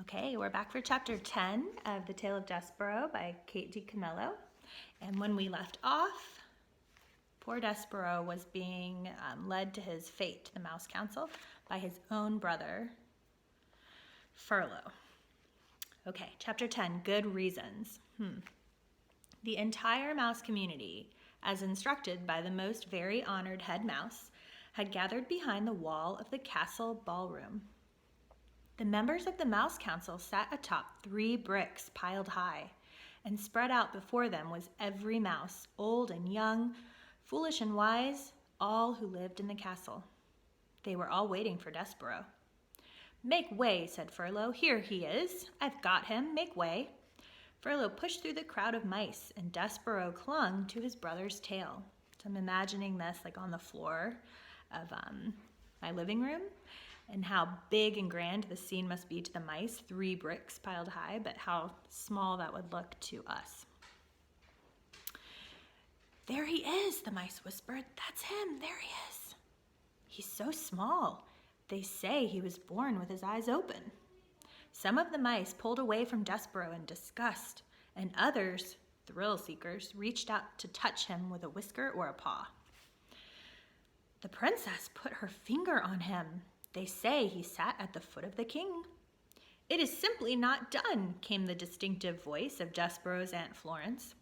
Okay, we're back for chapter 10 of The Tale of Despereaux by Kate DiCamillo. And when we left off, poor Despereaux was being led to his fate, to the Mouse Council, by his own brother, Furlough. Okay, chapter 10, Good Reasons. The entire mouse community, as instructed by the most very honored head mouse, had gathered behind the wall of the castle ballroom. The members of the Mouse Council sat atop 3 bricks piled high, and spread out before them was every mouse, old and young, foolish and wise, all who lived in the castle. They were all waiting for Despereaux. "Make way," said Furlough. "Here he is. I've got him. Make way." Furlough pushed through the crowd of mice, and Despereaux clung to his brother's tail. So I'm imagining this like on the floor of my living room, and how big and grand the scene must be to the mice, 3 bricks piled high, but how small that would look to us. "There he is," the mice whispered. "That's him. There he is. He's so small. They say he was born with his eyes open." Some of the mice pulled away from Despereaux in disgust, and others, thrill seekers, reached out to touch him with a whisker or a paw. "The princess put her finger on him. They say he sat at the foot of the king." "It is simply not done," came the distinctive voice of Despereaux's Aunt Florence.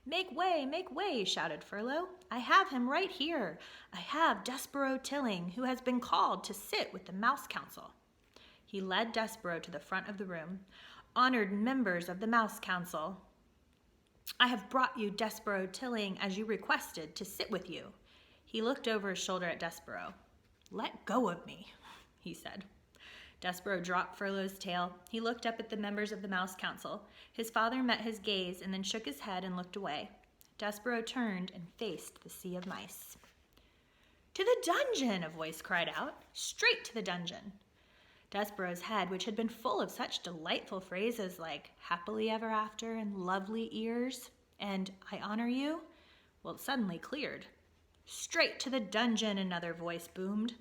Make way," shouted Furlough. "I have him right here. I have Despereaux Tilling, who has been called to sit with the Mouse Council." He led Despereaux to the front of the room. "Honored members of the Mouse Council, I have brought you Despereaux Tilling as you requested to sit with you." He looked over his shoulder at Despereaux. "Let go of me," he said. Despereaux dropped Furlough's tail. He looked up at the members of the Mouse Council. His father met his gaze and then shook his head and looked away. Despereaux turned and faced the sea of mice. "To the dungeon!" a voice cried out. "Straight to the dungeon!" Despereaux's head, which had been full of such delightful phrases like happily ever after and lovely ears and I honor you, well, it suddenly cleared. "Straight to the dungeon!" another voice boomed.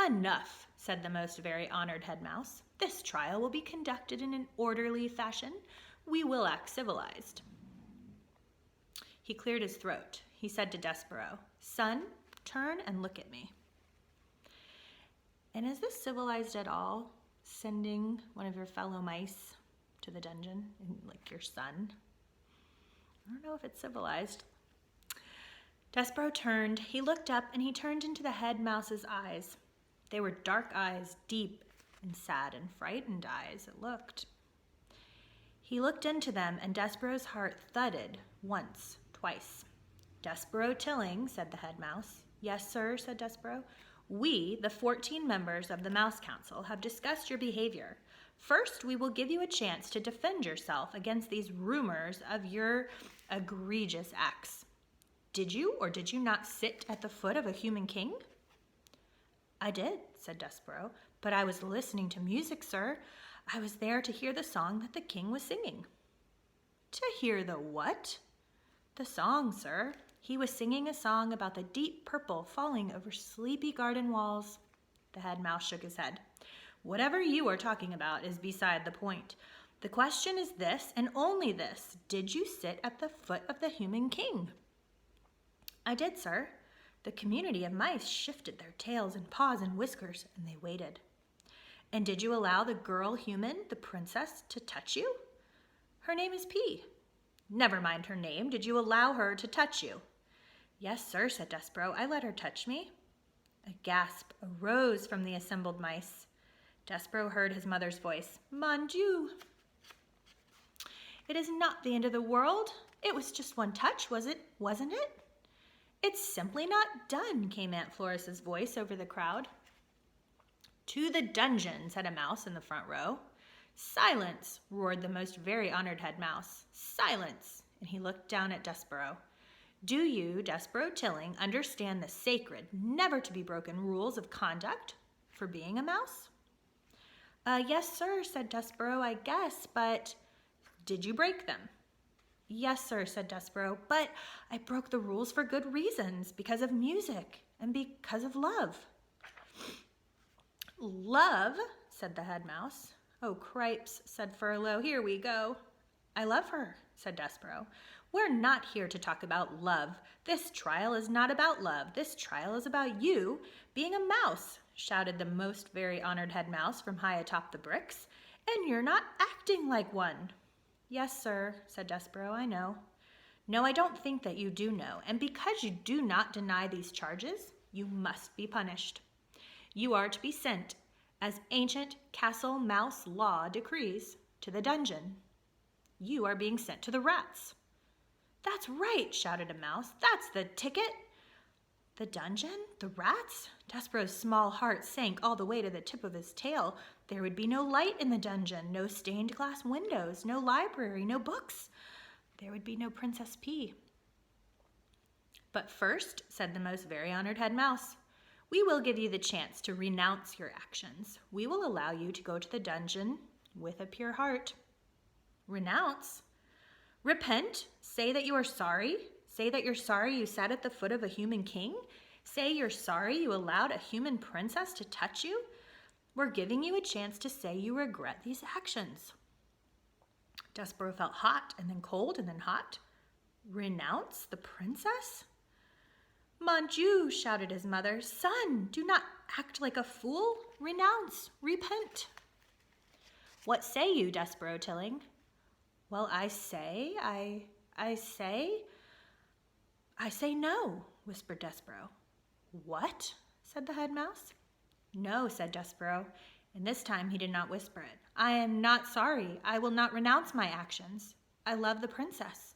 "Enough," said the most very honored head mouse. "This trial will be conducted in an orderly fashion. We will act civilized." He cleared his throat. He said to Despereaux, "Son, turn and look at me." And is this civilized at all, sending one of your fellow mice to the dungeon, like your son? I don't know if it's civilized. Despereaux turned. He looked up and he turned into the head mouse's eyes. They were dark eyes, deep and sad and frightened eyes, it looked. He looked into them, and Despereaux's heart thudded once, twice. "Despereaux Tilling," said the head mouse. "Yes, sir," said Despereaux. "We, the 14 members of the Mouse Council, have discussed your behavior. First, we will give you a chance to defend yourself against these rumors of your egregious acts. Did you or did you not sit at the foot of a human king?" "I did," said Despereaux, "but I was listening to music, sir. I was there to hear the song that the king was singing." "To hear the what?" "The song, sir. He was singing a song about the deep purple falling over sleepy garden walls." The head mouse shook his head. "Whatever you are talking about is beside the point. The question is this, and only this: did you sit at the foot of the human king?" "I did, sir." The community of mice shifted their tails and paws and whiskers, and they waited. "And did you allow the girl human, the princess, to touch you?" "Her name is P." "Never mind her name. Did you allow her to touch you?" "Yes, sir," said Despereaux. "I let her touch me." A gasp arose from the assembled mice. Despereaux heard his mother's voice. "Mon Dieu!" "It is not the end of the world. It was just one touch, wasn't it?" "It's simply not done," came Aunt Floris's voice over the crowd. "To the dungeon," said a mouse in the front row. "Silence," roared the most very honored head mouse. "Silence," and he looked down at Despereaux. "Do you, Despereaux Tilling, understand the sacred, never to be broken rules of conduct for being a mouse?" "Yes, sir," said Despereaux, "I guess, but—" "Did you break them?" "Yes, sir," said Despereaux, "but I broke the rules for good reasons, because of music and because of love." "Love," said the head mouse. Oh, cripes, said Furlough. Here we go. I love her, said Despereaux. We're not here to talk about love. This trial is not about love. This trial is about you being a mouse, shouted the most very honored head mouse from high atop the bricks. And you're not acting like one. Yes, sir, said Despereaux, I know. No, I don't think that you do know. And because you do not deny these charges, you must be punished. You are to be sent, as ancient castle mouse law decrees, to the dungeon. You are being sent to the rats. That's right, shouted a mouse. That's the ticket. The dungeon? The rats? Despereaux's small heart sank all the way to the tip of his tail. There would be no light in the dungeon, no stained glass windows, no library, no books. There would be no Princess P. But first, said the most very honored head mouse, we will give you the chance to renounce your actions. We will allow you to go to the dungeon with a pure heart. Renounce? Repent? Say that you are sorry? Say that you're sorry you sat at the foot of a human king? Say you're sorry you allowed a human princess to touch you? We're giving you a chance to say you regret these actions. Despereaux felt hot and then cold and then hot. Renounce the princess? Mon Dieu, shouted his mother. Son, do not act like a fool. Renounce, repent. What say you, Despereaux Tilling? Well, I say no, whispered Despereaux. What? Said the head mouse. No, said Despereaux, and this time he did not whisper it. I am not sorry. I will not renounce my actions. I love the princess.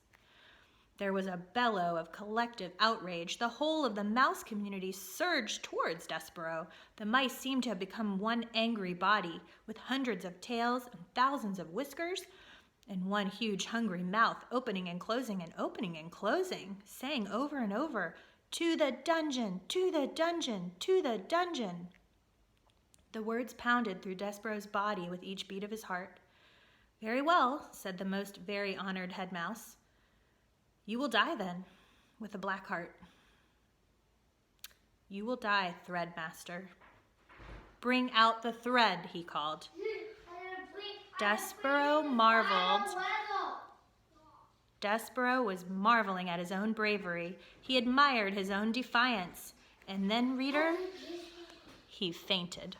There was a bellow of collective outrage. The whole of the mouse community surged towards Despereaux. The mice seemed to have become one angry body, with hundreds of tails and thousands of whiskers, and one huge hungry mouth opening and closing and opening and closing, saying over and over, to the dungeon, to the dungeon, to the dungeon. The words pounded through Despereaux's body with each beat of his heart. Very well, said the most very honored head mouse. You will die then, with a black heart. You will die, Threadmaster. Bring out the thread, he called. Despereaux marveled. Despereaux was marveling at his own bravery. He admired his own defiance. And then, reader, he fainted.